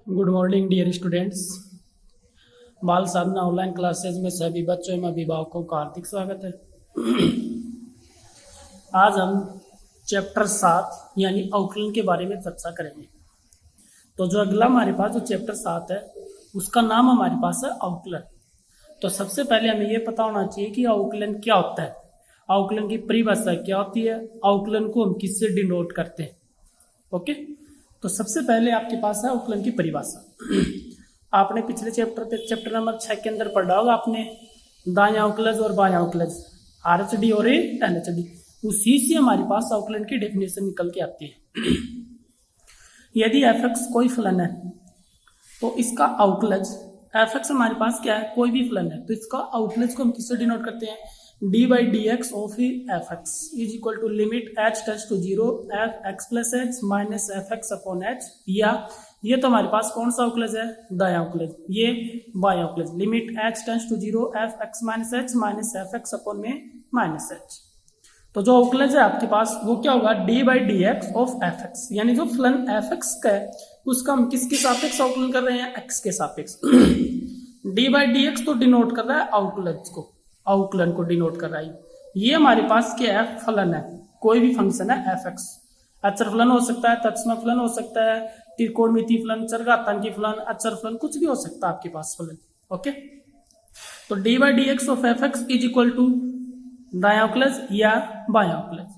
Good morning dear students. बाल साधना online classes में सभी बच्चों एवं अभिभावकों का हार्दिक स्वागत है। आज हम चैप्टर 7 यानी अवकलन के बारे में चर्चा करेंगे। तो जो अगला हमारे पास जो चैप्टर 7 है उसका नाम हमारे पास है अवकलन। तो सबसे पहले हमें ये पता होना चाहिए कि अवकलन क्या होता है, अवकलन की परिभाषा क्या होती है, अवकलन को हम किससे डिनोट करते हैं। ओके, तो सबसे पहले आपके पास है अवकलन की परिभाषा। आपने पिछले चैप्टर नंबर 6 के अंदर पढ़ा होगा आपने दायां अवकलज और बायां अवकलज, RHD और LHD। उसी से हमारे पास अवकलन की डेफिनेशन निकल के आती है। यदि f(x) कोई फलन है तो इसका अवकलज f(x) हमारे पास क्या है, कोई भी फलन है, तो इसका अवकलज को हम किससे डिनोट करते हैं, d/dx of f(x) is equal to limit h tends to 0 f(x + h minus f(x upon h), या ये तो हमारे पास कौन सा अवकलज है, दायां अवकलज, ये बायां अवकलज, limit h tends to 0 f(x - h minus f(x upon में माइनस h। तो जो अवकलज है आपके पास वो क्या होगा, d/dx ऑफ f(x), यानी जो फलन f(x) का है उसका हम किसके सापेक्ष अवकलन कर रहे हैं, x के सापेक्ष। d/dx तो डिनोट कर रहा है अवकलज को, अवकलन को डिनोट कर रहा है। ये हमारे पास क्या है, फलन है, कोई भी फंक्शन है f(x), अचर फलन हो सकता है, तत्समक फलन हो सकता है, त्रिकोणमितीय फलन, चरघातांकी फलन, अचर फलन, कुछ भी हो सकता है आपके पास फलन। ओके, तो d/dx of f(x) is equal to दायां अवकलज या बायां अवकलज,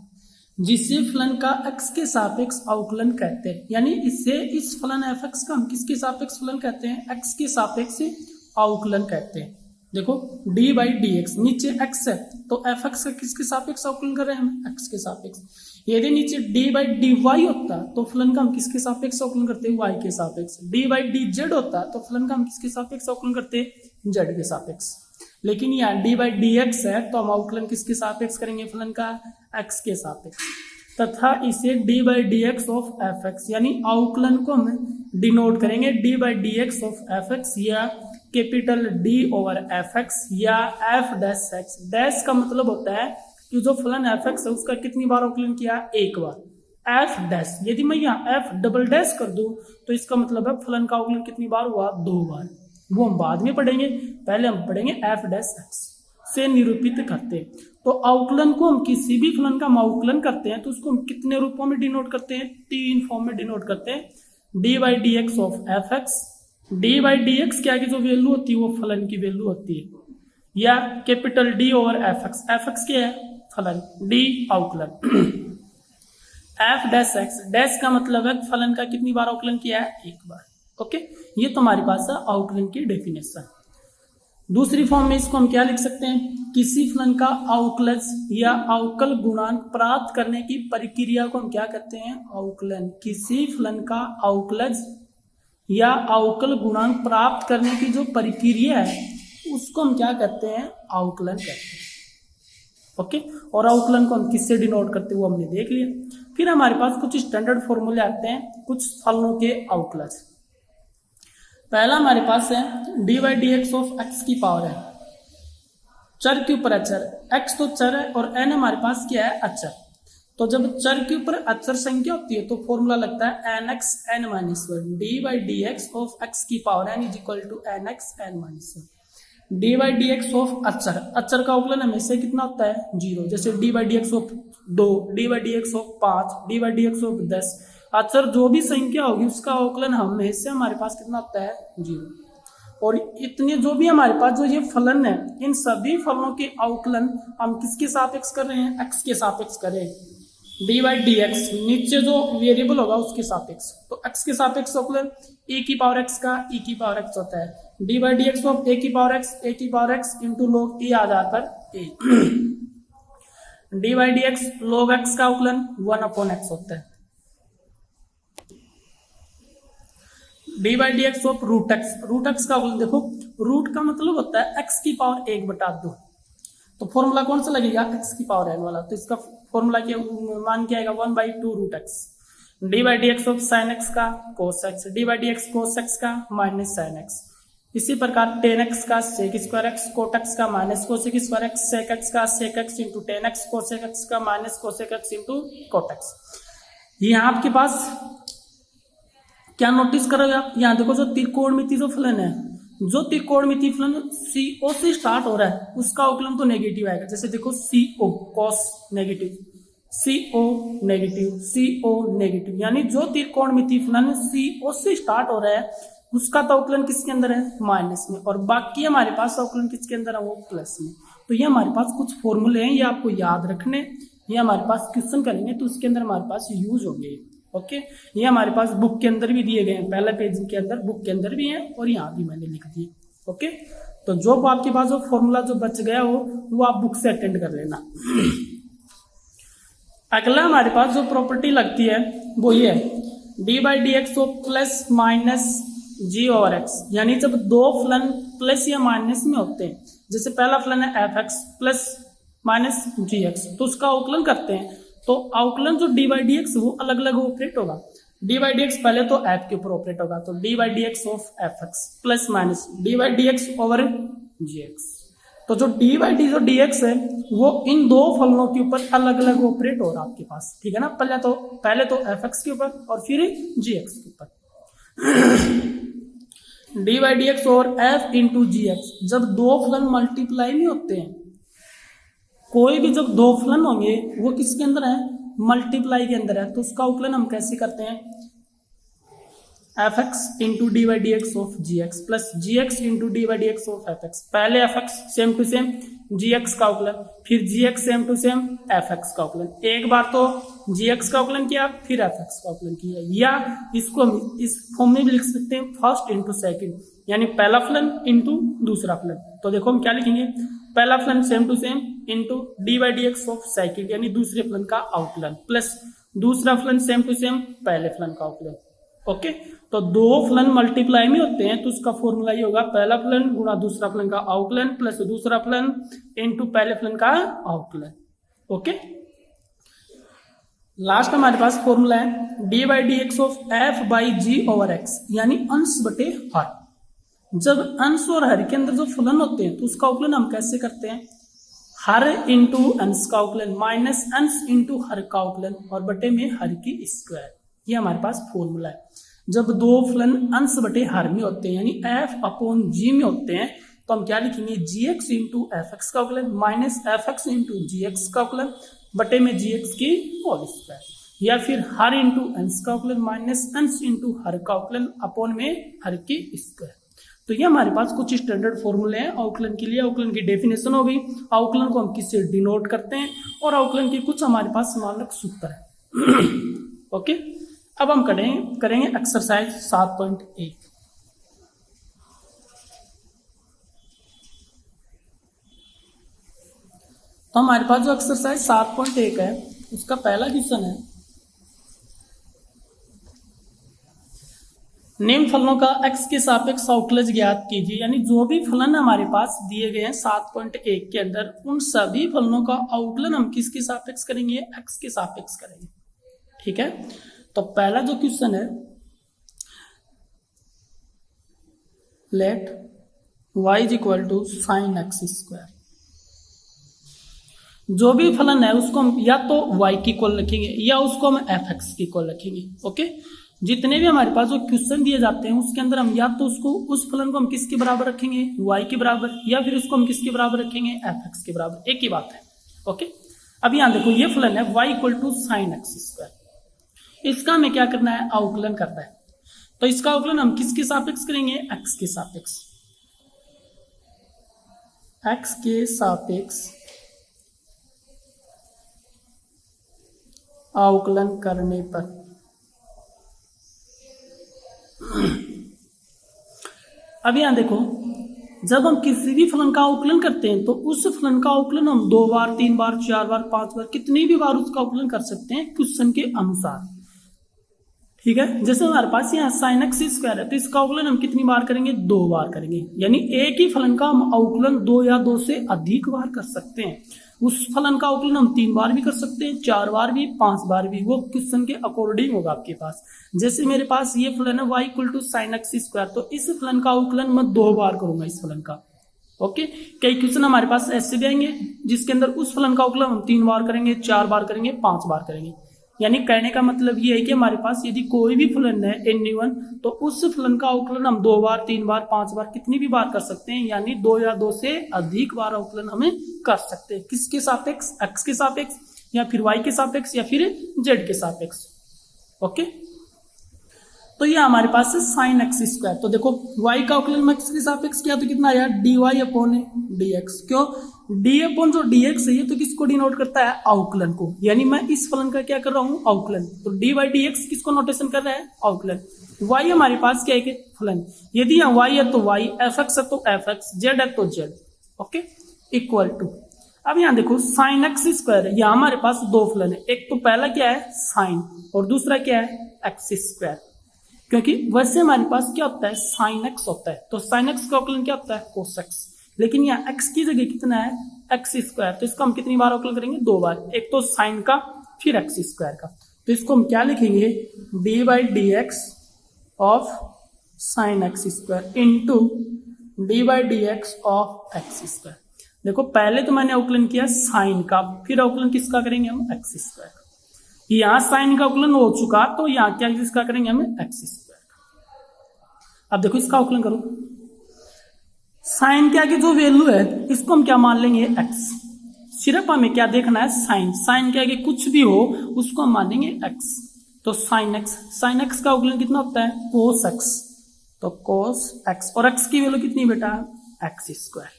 जिसे फलन का x के सापेक्ष अवकलन कहते हैं। यानी इससे इस फलन f(x) का हम किसके सापेक्ष फलन कहते हैं, x के सापेक्ष अवकलन कहते हैं। देखो d/dx, नीचे x है तो f(x) का किसके सापेक्ष अवकलन कर रहे हैं हम, x के सापेक्ष। यदि नीचे d/dy होता तो फलन का हम किसके सापेक्ष अवकलन करते हैं, y के सापेक्ष। d/dz होता तो फलन का हम किसके सापेक्ष अवकलन करते हैं, z के सापेक्ष। लेकिन यहाँ d/dx है तो हम अवकलन किसके सापेक्ष करेंगे, फलन का x के सापेक्ष, तथा इसे d/dx ऑफ f(x) यानी अवकलन को हम डिनोट करेंगे d/dx ऑफ f(x) या कैपिटल D ओवर f(x) या f'(x). डैश का मतलब होता है कि जो फलन f(x) है उसका कितनी बार अवकलन किया, एक बार। f', यदि मैं यहाँ f" कर दूं तो इसका मतलब है फलन का अवकलन कितनी बार हुआ, दो बार। वो हम बाद में पढ़ेंगे, पहले हम पढ़ेंगे f'(x) से निरूपित करते हैं। तो अवकलन को हम किसी भी फलन का अवकलन करते हैं तो उसको हम कितने रूपों में डिनोट करते हैं, तीन फॉर्म में डिनोट करते हैं। d/dx ऑफ f(x), d/dx क्या की जो वैल्यू होती है वो फलन की वैल्यू होती है, या capital D over f(x), f(x) क्या है, फलन, d अवकलन। f'(x), डैश का मतलब है फलन का कितनी बार अवकलन किया है, एक बार। ओके, ये तो हमारे पास है अवकलन की डेफिनेशन। दूसरी फॉर्म में इसको हम क्या लिख सकते हैं, किसी फलन का अवकलज या अवकल गुणांक प्राप्त करने की प्रक्रिया को हम क्या कहते हैं, अवकलन। किसी फलन का अवकलज या अवकल गुणांक प्राप्त करने की जो प्रक्रिया है उसको हम क्या कहते हैं, अवकलन कहते हैं। ओके, और अवकलन को हम किससे डिनोट करते हैं वो हमने देख लिया। फिर हमारे पास कुछ स्टैंडर्ड फॉर्मूले आते हैं कुछ फलनों के अवकलज। पहला हमारे पास है d/dx ऑफ x की पावर है, चर के ऊपर अचर, x तो चर है और n हमारे पास क्या है, अचर। तो जब चर के ऊपर अचर संख्या होती है तो फॉर्मूला लगता है nx n-1, d/dx of x की power n is equal to nx n-1। d/dx of अचर, अचर का अवकलन हमेशा कितना होता है, 0। जैसे d/dx of 2, d/dx of 5, d/dx of 10, अचर जो भी संख्या होगी उसका अवकलन हमेशा हमारे पास कितना होता है, 0। और इतने जो भी हमारे पास जो ये फलन है इन सभी फलनों के अवकलन हम किसके सापेक्ष कर रहे हैं, x के सापेक्ष कर रहे हैं। d/dx नीचे जो वेरिएबल होगा उसके सापेक्ष, तो x के सापेक्ष अवकलन e की पावर x का e की पावर x होता है। d/dx ऑफ a की power x into log e आ जाता है a। d/dx log x का अवकलन 1/x होता है। d/dx ऑफ √x, √x का अवकलन देखो, रूट का मतलब होता है x की पावर 1/2। तो फॉर्मूला कौन सा लगेगा, x की पावर n वाला, तो इसका फॉर्मूला क्या मान क्या आएगा, 1/2√x। d/dx of sin x का cos x, d/dx cos x का माइनस sin x। इसी प्रकार tan x का sec²x, cot x का माइनस cosec²x, sec x का sec x into tan x, cosec x का minus cosec x into cot x। ये आपके पास क्या नोटिस करोगे आप, यहाँ देखो जो त्रिकोणमिति जो फलन है, जो त्रिकोणमिति फलन CO से स्टार्ट हो रहा है उसका अवकलन तो नेगेटिव आएगा। जैसे देखो CO cos negative, CO negative, CO negative, यानी जो त्रिकोणमिति फलन CO से स्टार्ट हो रहा है उसका तो अवकलन किसके अंदर है, माइनस में, और बाकी हमारे पास अवकलन किसके अंदर है, वो प्लस में। तो ये हमारे पास कुछ फॉर्मूले हैं, ये आपको याद रखने, ये हमारे पास क्वेश्चन करेंगे तो उसके अंदर हमारे पास यूज होंगे। ओके, ये हमारे पास बुक के अंदर भी दिए गए हैं, पहला पेज के अंदर बुक के अंदर भी है और यहाँ भी मैंने लिख दिए। ओके, तो जो आपके पास जो फॉर्मूला जो बच गया हो वो आप बुक से अटेंड कर लेना। अगला हमारे पास जो प्रॉपर्टी लगती है वो ये है d/dx of plus minus g/x, यानी जब दो फलन प्लस या माइनस में होते हैं, जैसे पहला फलन है f(x) प्लस माइनस gx, तो उसका अवकलन करते हैं तो अवकलन जो d/dx वो अलग अलग ऑपरेट होगा। d/dx पहले तो f के ऊपर ऑपरेट होगा, तो d/dx of f(x) plus minus d/dx over gx। तो जो d/dx है वो इन दो फलनों के ऊपर अलग अलग ऑपरेट हो रहा है आपके पास, ठीक है ना। पहले तो f(x) के ऊपर और फिर gx के ऊपर। d/dx और f इंटू gx, जब दो फलन मल्टीप्लाई में होते हैं, कोई भी जब दो फलन होंगे वो किसके अंदर है, मल्टीप्लाई के अंदर है, तो उसका अवकलन हम कैसे करते हैं, f(x) into d/dx of gx plus gx into d/dx of f(x). पहले f(x) same to same gx का अवकलन, फिर gx same to same f(x) का अवकलन। एक बार तो gx का अवकलन किया फिर f(x) का अवकलन किया, या इसको हम इस फॉर्म में भी लिख सकते हैं फर्स्ट इंटू सेकेंड, यानी पहला फलन इंटू दूसरा फलन। तो देखो हम क्या लिखेंगे, पहला फलन same to same into d/dx of second, यानी दूसरे फलन का अवकलन, प्लस दूसरा फलन सेम टू सेम पहले फलन का अवकलन। ओके, तो दो फलन मल्टीप्लाई में होते हैं तो उसका फॉर्मूला ये होगा, पहला फलन गुणा दूसरा फलन का अवकलन प्लस दूसरा फलन इंटू पहले फलन का अवकलन। ओके, लास्ट हमारे पास फॉर्मूला है d/dx ऑफ f/g/x, यानी अंश बटे हर। जब अंश और हर के अंदर जो फलन होते हैं तो उसका अवकलन हम कैसे करते हैं, हर इंटू अंश का अवकलन माइनस अंश इंटू हर का अवकलन और बटे में हर की स्क्वायर। ये हमारे पास फॉर्मूला है। जब दो फलन अंश बटे हर में होते हैं यानी f/g में होते हैं तो हम क्या लिखेंगे, gx इंटू f(x) का अवकलन माइनस f(x) इंटू gx का अवकलन बटे में gx की होल स्क्वायर, या फिर हर इंटू अंश का अवकलन माइनस अंश इंटू हर का अवकलन अपॉन में हर की स्क्वायर। तो ये हमारे पास कुछ स्टैंडर्ड फॉर्मूले हैं अवकलन के लिए। अवकलन की डेफिनेशन हो गई, अवकलन को हम किससे डिनोट करते हैं, और अवकलन के कुछ हमारे पास समानक सूत्र है। ओके, अब हम करेंगे एक्सरसाइज 7.1। तो हमारे पास जो एक्सरसाइज 7.1 है उसका पहला क्वेश्चन है, निम्न फलनों का x के सापेक्ष अवकलज ज्ञात कीजिए। यानी जो भी फलन हमारे पास दिए गए हैं 7.1 के अंदर, उन सभी फलनों का अवकलन हम किसके सापेक्ष करेंगे, x के सापेक्ष करेंगे। ठीक है, तो पहला जो क्वेश्चन है, let y is equal to sine x square. जो भी फलन है उसको हम या तो y की इक्वल रखेंगे या उसको हम f(x) की इक्वल रखेंगे। ओके, जितने भी हमारे पास जो क्वेश्चन दिए जाते हैं उसके अंदर हम या तो उसको उस फलन को हम किसके बराबर रखेंगे, y के बराबर, या फिर उसको हम किसके बराबर रखेंगे, f(x) के बराबर। एक ही बात है। ओके, अब यहां देखो ये फलन है y equal to sine x square, इसका हमें क्या करना है, अवकलन करना है। तो इसका अवकलन हम किसके सापेक्ष करेंगे, x के सापेक्ष। x के सापेक्ष अवकलन करने पर अब यहां देखो, जब हम किसी भी फलन का अवकलन करते हैं तो उस फलन का अवकलन हम 2 बार 3 बार 4 बार 5 बार कितनी भी बार उसका अवकलन कर सकते हैं क्वेश्चन के अनुसार। ठीक है, जैसे हमारे पास यहाँ साइन एक्स स्क्वायर है तो इसका अवकलन हम कितनी बार करेंगे, 2 बार करेंगे। यानी एक ही फलन का हम अवकलन 2 या 2 से अधिक बार कर सकते हैं। उस फलन का अवकलन हम 3 बार भी कर सकते हैं, 4 बार भी, 5 बार भी, वो क्वेश्चन के अकॉर्डिंग होगा आपके पास। जैसे मेरे पास ये फलन है y equal to sine x square, तो इस फलन का अवकलन मैं 2 बार करूंगा इस फलन का। ओके, कई क्वेश्चन हमारे पास ऐसे भी आएंगे जिसके अंदर उस फलन का अवकलन हम 3 बार करेंगे, 4 बार करेंगे, 5 बार करेंगे। यानी कहने का मतलब ये है कि हमारे पास यदि कोई भी फलन है n1 तो उस फलन का अवकलन हम 2 बार 3 बार 5 बार कितनी भी बार कर सकते हैं, यानी 2 या 2 से अधिक बार अवकलन हमें कर सकते हैं। किसके सापेक्ष? x के सापेक्ष या फिर y के सापेक्ष या फिर z के सापेक्ष। ओके, तो ये हमारे पास है साइन एक्स स्क्वायर। तो देखो y का अवकलन x के सापेक्ष किया तो कितना आया dy अपॉन dx। क्यों? d अपॉन जो dx है ये तो किसको डिनोट करता है? अवकलन को। यानी मैं इस फलन का क्या कर रहा हूँ? अवकलन। तो dy dx किसको नोटेशन कर रहा है? अवकलन। y हमारे पास क्या है कि फलन। यदि यहाँ y है तो y, fx है तो fx, z है तो z। ओके, इक्वल टू, अब यहाँ देखो साइन एक्स स्क्वायर है, यहाँ हमारे पास दो फलन है। एक तो पहला क्या है? साइन, और दूसरा क्या है? X square. क्योंकि वैसे हमारे पास क्या होता है? साइन एक्स होता है, तो साइन एक्स का अवकलन क्या होता है? Cos x. लेकिन यहाँ एक्स की जगह कितना है? X square. तो इसको हम कितनी बार अवकलन करेंगे? 2 बार। एक तो साइन का, फिर एक्स स्क्वायर का। तो इसको हम क्या लिखेंगे? D by d x of sine x square into d by d x of x square. देखो पहले तो मैंने अवकलन किया साइन का, फिर अवकलन किसका करेंगे हम? X square. यहाँ साइन का अवकलन हो चुका, तो यहाँ क्या किसका करेंगे हम? एक्स स्क्वायर का। अब देखो इसका अवकलन करो। साइन के आगे जो वैल्यू है इसको हम क्या मान लेंगे? एक्स। सिर्फ हमें क्या देखना है? साइन। साइन के आगे कुछ भी हो उसको हम मानेंगे एक्स। तो साइन एक्स, साइन एक्स का अवकलन कितना होता है? Cos x. तो कोस एक्स, और एक्स की वैल्यू कितनी बेटा? X square.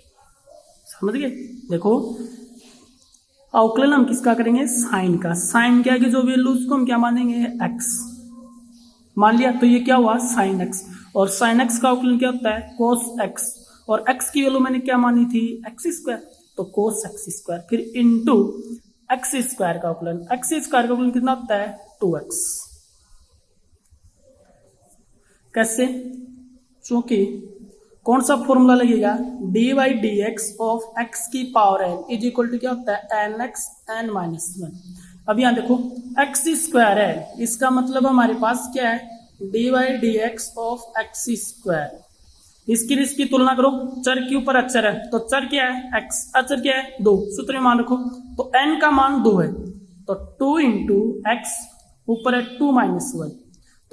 समझ गए? देखो अवकलन हम किसका करेंगे? साइन का। साइन के आगे जो वैल्यू उसको हम क्या मानेंगे? एक्स मान लिया। तो ये क्या हुआ? Sine x. और साइन एक्स का अवकलन क्या होता है? Cos x. और एक्स की वैल्यू मैंने क्या मानी थी? X square. तो कोस एक्स स्क्वायर, फिर इंटू एक्स स्क्वायर का अवकलन। एक्स स्क्वायर का अवकलन कितना होता है? 2x। कैसे? क्योंकि कौन सा फॉर्मूला लगेगा? D by d x of x की power n is equal to क्या होता है? N x n minus 1। अब यहाँ देखो एक्स स्क्वायर है, इसका मतलब हमारे पास क्या है? D by d x of x square. इसकी तुलना करो, चर के ऊपर अचर है, तो चर क्या है? एक्स, अचर क्या है? 2। सूत्र में मान रखो, तो एन का मान 2 है, तो 2 इंटू एक्स, ऊपर है 2 माइनस 1।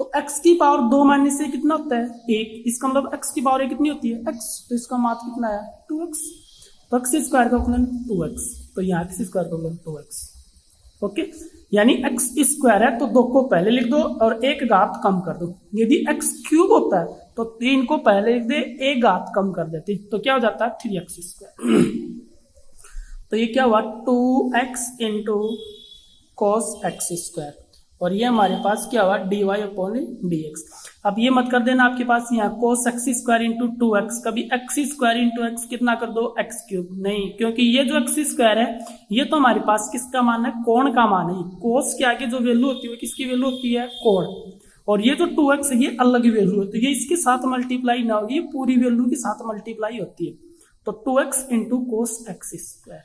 तो x की पावर 2 माइनस से कितना होता है? 1। इसका मतलब x की पावर कितनी होती है? x। तो इसका मात कितना है? 2x। तो x स्क्वायर का अवकलन 2x। तो यहाँ x स्क्वायर का अवकलन 2x। ओके, यानी x स्क्वायर है तो 2 को पहले लिख दो और 1 घात कम कर दो। यदि x क्यूब होता है तो 3 को पहले लिख दे, 1 घात कम कर देते, तो क्या हो जाता है? 3x square. तो ये क्या हुआ? 2x into cos x square, और ये हमारे पास क्या हुआ? D y upon d x. अब ये मत कर देना आपके पास यहाँ कोस एक्स स्क्वायर इंटू 2x, कभी एक्स स्क्वायर इंटू एक्स कितना कर दो? X cube. नहीं, क्योंकि ये जो एक्स स्क्वायर है ये तो हमारे पास किसका मान है? कोण का मान है। कोस के आगे जो वैल्यू होती है किसकी वैल्यू होती है? कोण। और ये जो 2x है ये अलग वैल्यू है, तो ये इसके साथ मल्टीप्लाई ना होगी, पूरी वैल्यू के साथ मल्टीप्लाई होती है। तो 2x into cos x square.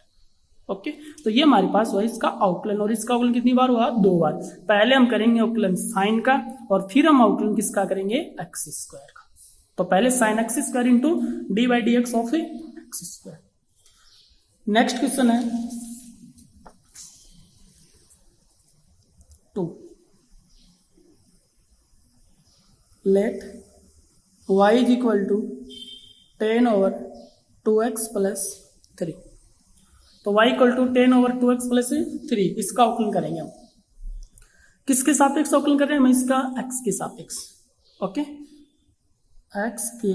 Okay, तो ये हमारे पास हुआ इसका अवकलन, और इसका अवकलन कितनी बार हुआ? 2 बार। पहले हम करेंगे अवकलन साइन का, और फिर हम अवकलन किसका करेंगे? एक्स स्क्वायर का। तो पहले sine x square into d by d x of x square. Next question है 2। Let y is equal to 10 over 2x plus 3। तो y equal to 10 over 2x plus 3, इसका अवकलन करेंगे हम। किसके सापेक्ष अवकलन कर रहे हैं हम? इसका x के सापेक्ष। ओके, x के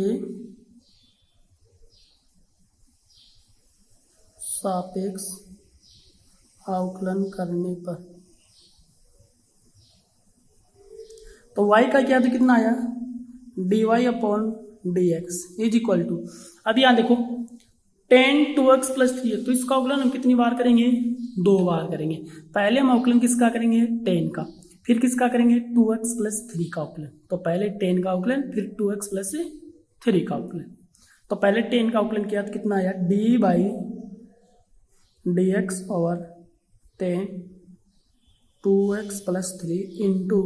सापेक्ष अवकलन करने पर तो y का क्या? तो कितना आया? D y upon d x is equal to, अब यहाँ देखो 10 2x प्लस 3 है, तो इसका अवकलन हम कितनी बार करेंगे? 2 बार करेंगे। पहले हम अवकलन किसका करेंगे? 10 का, फिर किसका करेंगे? 2x प्लस 3 का अवकलन। तो पहले 10 का अवकलन, फिर 2x प्लस 3 का अवकलन। तो पहले 10 का अवकलन किया तो कितना आया? D by d x over 10 2x plus 3 into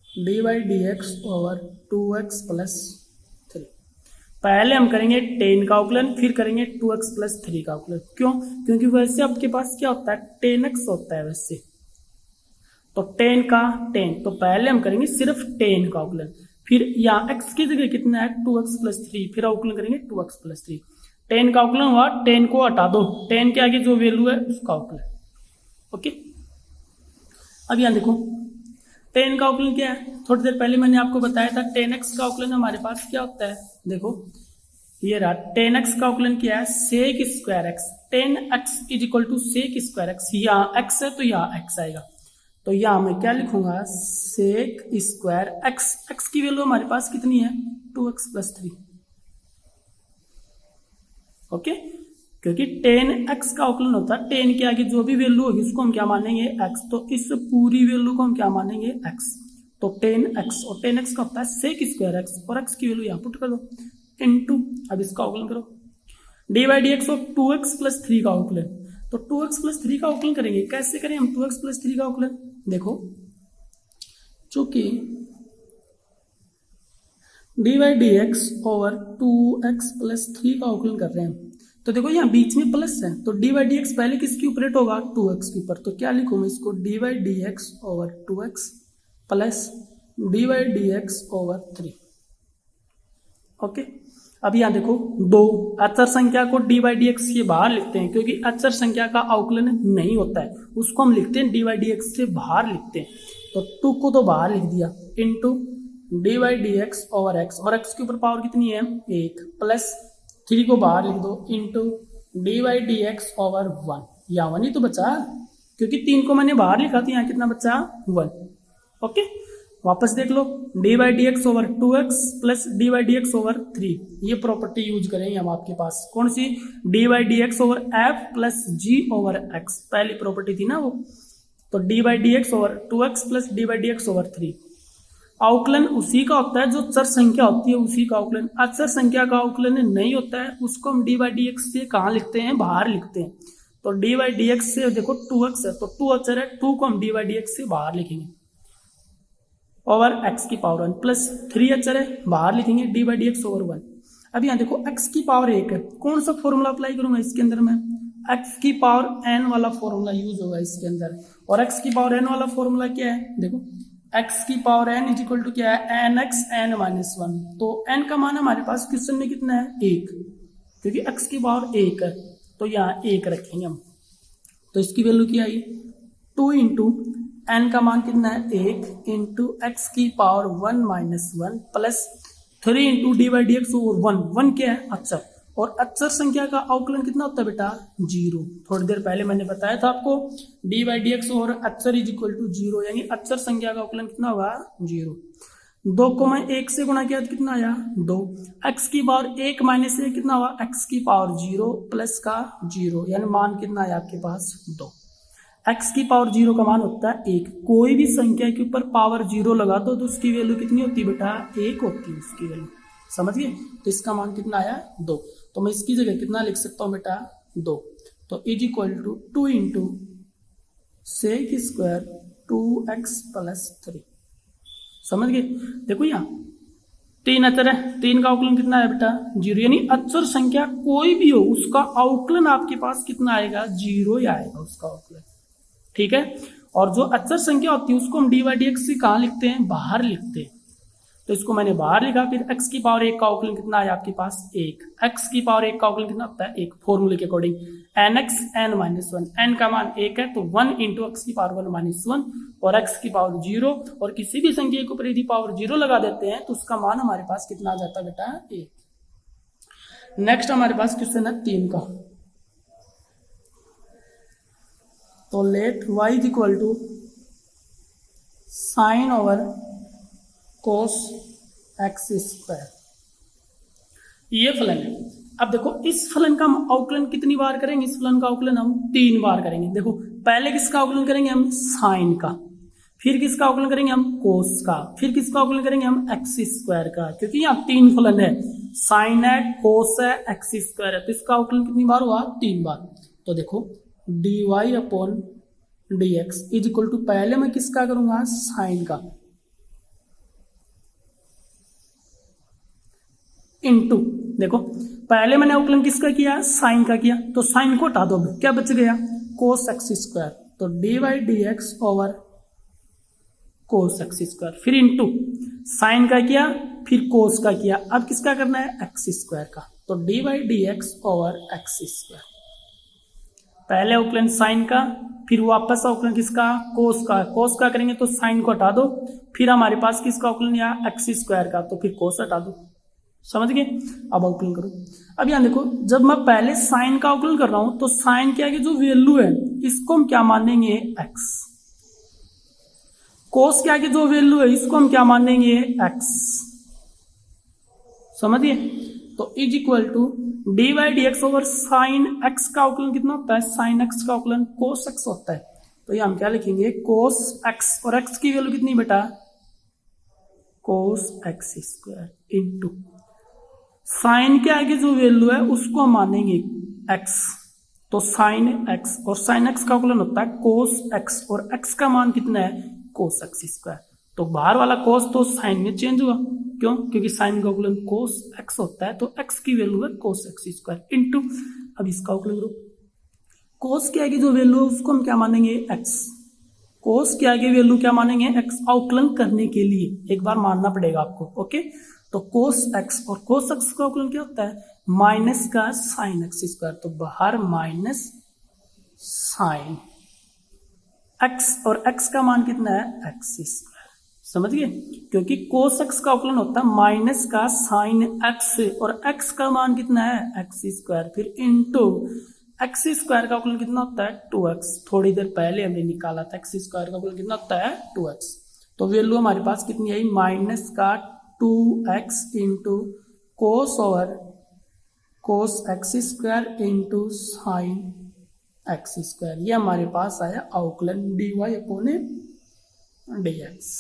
d by d x over 2x plus 3। पहले हम करेंगे 10 का अवकलन, फिर करेंगे 2x प्लस 3 का अवकलन। क्यों? क्योंकि वैसे आपके पास क्या होता है? 10x होता है वैसे, तो टेन का टेन, तो पहले हम करेंगे सिर्फ टेन का अवकलन, फिर यहाँ x की जगह कितना है 2x प्लस 3, फिर अवकलन करेंगे 2x प्लस 3। टेन का अवकलन हुआ, टेन को हटा दो, टेन के आगे जो वैल्यू है उसका अवकलन। ओके, अब यहाँ देखो टेन का अवकलन क्या है, थोड़ी देर पहले मैंने आपको बताया था 10x का अवकलन हमारे पास क्या होता है। देखो ये रहा 10x का अवकलन क्या है, sec square x, 10x is equal to sec square x. यहाँ x है तो यहाँ x आएगा, तो यहाँ मैं क्या लिखूंगा सेक स्क्वायर एक्स, x की वैल्यू हमारे पास कितनी है 2x प्लस 3। ओके, क्योंकि 10x का अवकलन होता है 10 के आगे जो भी वैल्यू होगी उसको हम क्या मानेंगे x, तो इस पूरी वैल्यू को हम क्या मानेंगे x, तो 10x, और 10x का होता है सेक स्क्वायर x, और x की वैल्यू यहाँ पुट कर दो इनटू, अब इसका अवकलन करो डी बाई डी एक्स और 2x प्लस 3 का अवकलन। तो 2x प्लस 3 का अवकलन करेंगे, कैसे करें हम 2x प्लस 3 का अवकलन। देखो चूंकि D by d x over 2x plus 3 का अवकलन कर रहे हैं, तो देखो यहाँ बीच में प्लस है, तो डी बाई डी एक्स पहले किसके ऊपर होगा 2x के ऊपर, तो क्या लिखूँ मैं इसको D by d x over 2x plus d by d x over 3। Okay, अब यहाँ देखो दो अचर संख्या को डी बाई डी एक्स के बाहर लिखते हैं, क्योंकि अचर संख्या का अवकलन नहीं होता है, उसको हम लिखते हैं डी बाई डी एक्स से बाहर लिखते हैं। तो 2 को तो बाहर लिख दिया into D by d x over x, और एक्स के ऊपर पावर कितनी है 1, प्लस 3 को बाहर लिख दो into D by d x over 1। यहाँ 1 ही तो बचा, क्योंकि 3 को मैंने बाहर लिखा तो यहाँ कितना बचा 1। ओके, वापस देख लो d by d x over 2x plus d by d x over 3, ये प्रॉपर्टी यूज करेंगे हम आपके पास, कौन सी d by d x over f plus g over x, पहली प्रॉपर्टी थी ना वो। तो d by d x over 2x plus d by d x over 3। अवकलन उसी का होता है जो चर संख्या होती है उसी का अवकलन, अचर संख्या का अवकलन नहीं होता है, उसको हम डी बाई डी एक्स से कहाँ लिखते हैं बाहर लिखते हैं। तो डी बाई डी एक्स से देखो 2x है, तो 2 अचर है, 2 को हम डी बाई डी एक्स से बाहर लिखेंगे ओवर x की पावर 1 प्लस 3 अचर है, बाहर लिखेंगे D by d x over 1। अब यहाँ देखो x की पावर 1 है, कौन सा फॉर्मूला अप्लाई करूंगा इसके अंदर में, x की पावर n वाला फॉर्मूला यूज होगा इसके अंदर। और x की पावर n वाला फॉर्मूला क्या है, देखो x की power n is equal to क्या है nx n माइनस 1। तो n का मान हमारे पास क्वेश्चन में कितना है 1, क्योंकि x की पावर 1 है, तो यहाँ 1 रखेंगे हम। तो इसकी वैल्यू क्या आई 2 इंटू एन का मान कितना है 1 इंटू एक्स की power 1 minus 1 plus 3 into d by d x over 1 क्या है अचर, और अचर संख्या का अवकलन कितना होता है बेटा 0। थोड़ी देर पहले मैंने बताया था आपको D by d x over अचर इज इक्वल टू 0, यानी अचर संख्या का अवकलन कितना होगा 0। 2 को मैं 1 से गुणा किया तो कितना आया 2, एक्स की पावर 1 माइनस 1 कितना हुआ एक्स की पावर 0 प्लस का 0, यानी मान कितना आया आपके पास 2। x की पावर 0 का मान होता है 1, कोई भी संख्या के ऊपर पावर 0 लगा दो तो उसकी वैल्यू कितनी होती है बेटा 1 होती है उसकी वैल्यू, समझ गए। तो इसका मान कितना आया 2, तो मैं इसकी जगह कितना लिख सकता हूँ बेटा 2। तो is equal to 2 into sec square 2x plus 3, समझ गए। देखो यहाँ 3 अचर है, 3 का अवकलन कितना है बेटा 0, यानी अचर संख्या कोई भी हो उसका अवकलन आपके पास कितना आएगा 0 ही आएगा उसका अवकलन, ठीक है। और जो अचर संख्या होती है उसको हम डी बाई डी एक्स से कहाँ लिखते हैं बाहर लिखते हैं, तो इसको मैंने बाहर लिखा। फिर x की पावर 1 का अवकलन कितना आया आपके पास 1, x की पावर 1 का अवकलन कितना होता है 1, फॉर्मूले के according nx n minus 1, n का मान 1 है तो 1 इंटू एक्स की पावर 1 माइनस 1, और x की पावर 0, और किसी भी संख्या के ऊपर यदि पावर 0 लगा देते हैं तो उसका मान हमारे पास कितना आ जाता है बेटा 1। नेक्स्ट हमारे पास क्वेश्चन है 3 का, तो let y is equal to sine over cos x square, ये फलन है। अब देखो इस फलन का हम अवकलन कितनी बार करेंगे, इस फलन का अवकलन हम 3 बार करेंगे। देखो पहले किसका अवकलन करेंगे हम साइन का, फिर किसका अवकलन करेंगे हम कोस का, फिर किसका अवकलन करेंगे हम एक्स स्क्वायर का, क्योंकि यहाँ 3 फलन है, साइन है कोस है एक्स स्क्वायर है, तो इसका अवकलन कितनी बार हुआ 3 बार। तो देखो dy upon dx is equal to पहले मैं किसका करूंगा साइन का, इनटू देखो पहले मैंने अवकलन किसका किया साइन का किया, तो साइन को हटा दो क्या बच गया कोस एक्स स्क्वायर, तो d by d x over cos x square, फिर इंटू साइन का किया, फिर कोस का किया, अब किसका करना है, एक्स स्क्वायर का, तो d by d x over x square. पहले अवकलन साइन का, फिर वापस अवकलन किसका, कोस का, कोस का करेंगे तो साइन को हटा दो, फिर हमारे पास किसका अवकलन यहाँ एक्स स्क्वायर का, तो फिर कोस हटा दो, समझ गए। अब अवकलन करो। अब यहाँ देखो, जब मैं पहले साइन का अवकलन कर रहा हूं तो साइन के आगे जो वैल्यू है इसको हम क्या मानेंगे, एक्स। कोस के आगे जो वैल्यू है इसको हम क्या मानेंगे, एक्स, समझिए। तो is equal to d by d x over sine x का अवकलन कितना होता है, साइन एक्स का अवकलन कोस एक्स होता है, तो ये हम क्या लिखेंगे, कोस एक्स, और एक्स की वैल्यू कितनी बेटा, कोस एक्स स्क्वायर इंटू साइन के आगे जो वैल्यू है उसको मानेंगे एक्स, तो साइन एक्स, और साइन एक्स का अवकलन होता है कोस एक्स, और एक्स का मान कितना है, कोस एक्स स्क्वायर। तो बाहर वाला कोस तो साइन में चेंज हुआ, क्यों, क्योंकि साइन का अवकलन कोस एक्स होता है, तो एक्स की वैल्यू है कोस एक्स स्क्वायर इंटू, अब इसका अवकलन करो, कोस के आगे जो वैल्यू है उसको हम क्या मानेंगे, एक्स, कोस के आगे वैल्यू क्या मानेंगे, एक्स। अवकलन करने के लिए एक बार मानना पड़ेगा आपको, ओके। तो कोस एक्स, और कोस एक्स का अवकलन क्या होता है, माइनस का साइन एक्स स्क्वायर, तो बाहर माइनस साइन एक्स, और एक्स का मान कितना है, एक्स स्क्वायर, समझ गए, क्योंकि कोस एक्स का अवकलन होता है माइनस का साइन एक्स, और एक्स का मान कितना है, एक्स स्क्वायर, फिर इंटू एक्स स्क्वायर का अवकलन कितना होता है, 2x। थोड़ी देर पहले हमने निकाला था, एक्स स्क्वायर का अवकलन कितना होता है, 2x। तो वैल्यू हमारे पास कितनी आई, माइनस का 2x into cos over cos x square into sine x square, ये हमारे पास आया अवकलन dy अपॉन dx,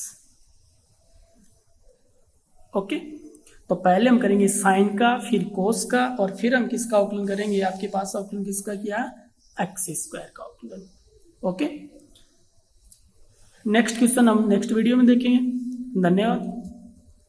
ओके। तो पहले हम करेंगे साइन का, फिर कोस का, और फिर हम किसका अवकलन करेंगे, आपके पास अवकलन किसका किया, एक्स स्क्वायर का अवकलन, ओके। नेक्स्ट क्वेश्चन हम नेक्स्ट वीडियो में देखेंगे। धन्यवाद।